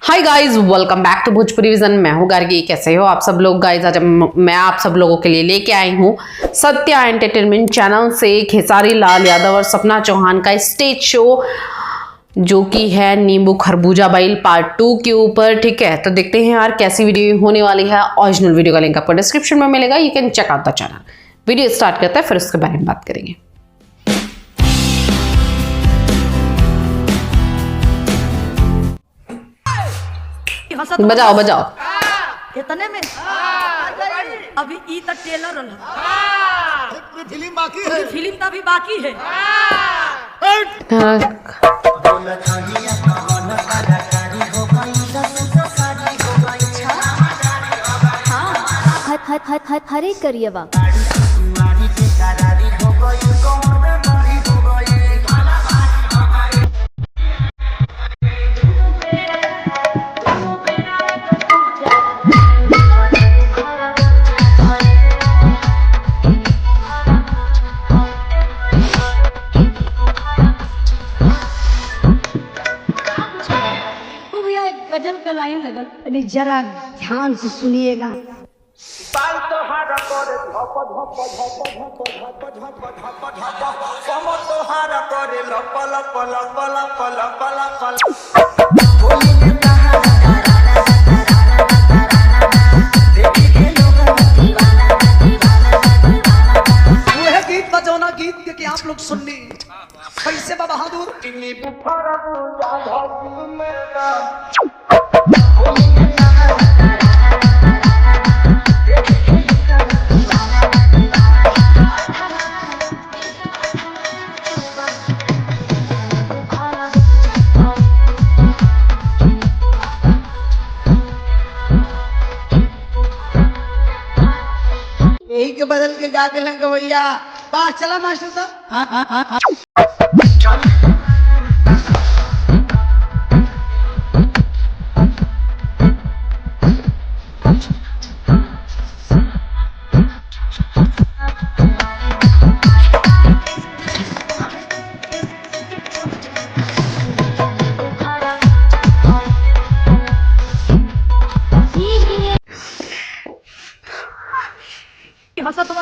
Hi guys, welcome back to Bhojpuri vision. मैं हूँ गार्गी। कैसे हो आप सब लोग गाइज? आज मैं आप सब लोगों के लिए लेके आई हूँ सत्या एंटरटेनमेंट चैनल से खेसारी लाल यादव और सपना चौहान का स्टेज शो, जो कि है नींबू खरबूजा बाइल पार्ट 2 के ऊपर। ठीक है, तो देखते हैं यार कैसी वीडियो होने वाली है। ओरिजिनल वीडियो का लिंक आपको डिस्क्रिप्शन में मिलेगा, you can check out the channel. Video start करता है, फिर उसके बारे में बात करेंगे। बजाओ बजाओ। इतने में अभी ई तक टेलर फिल्म बाकी है, फिल्म तो अभी बाकी है। हरे करिएवा गजल का लाइन लगल, अभी जरा ध्यान से सुनिएगा। गीत बजौना गीत के आप लोग सुननी कैसे बा बहादुर। यही के बदल के गा के लंग भैया बा चला मास्टर साहब।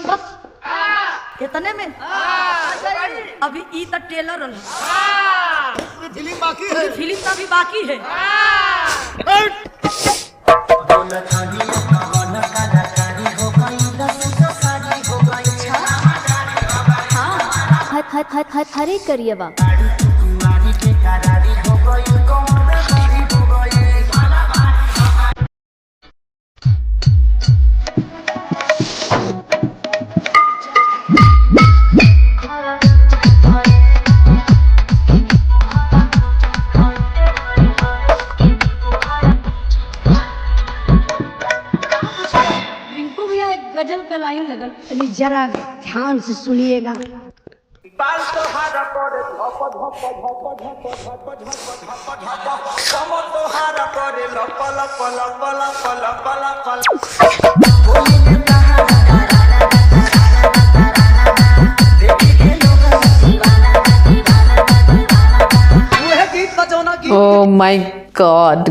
बस इतने में अभी ई तक टेलर फिल्म बाकी है, फिल्म तो अभी बाकी है। हरे करिएवा गजल का लाइन लगल, अभी जरा ध्यान से सुनिएगा। Oh my God,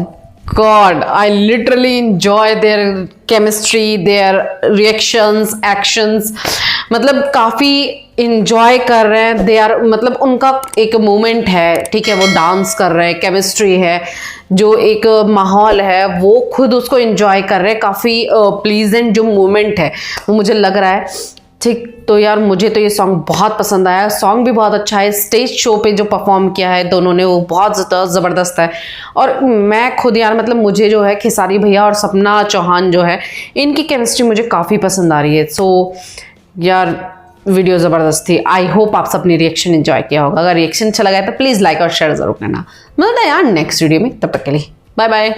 I literally enjoy their chemistry, their reactions, actions. मतलब काफ़ी enjoy कर रहे हैं। they are मतलब उनका एक मोमेंट है, ठीक है, वो डांस कर रहे हैं, केमिस्ट्री है, जो एक माहौल है वो खुद उसको enjoy कर रहे हैं। काफ़ी प्लीजेंट जो मोमेंट है वो मुझे लग रहा है। ठीक, तो यार मुझे तो ये सॉन्ग बहुत पसंद आया। सॉन्ग भी बहुत अच्छा है। स्टेज शो पे जो परफॉर्म किया है दोनों ने वो बहुत ज़बरदस्त है। और मैं खुद यार मतलब मुझे जो है खेसारी भैया और सपना चौहान जो है इनकी केमिस्ट्री मुझे काफ़ी पसंद आ रही है। सो यार वीडियो ज़बरदस्त थी। आई होप आप सब अपनी रिएक्शन एंजॉय किया होगा। अगर रिएक्शन अच्छा लगा है तो प्लीज़ लाइक और शेयर ज़रूर करना। मिलता है यार नेक्स्ट वीडियो में, तब तक के लिए बाय बाय।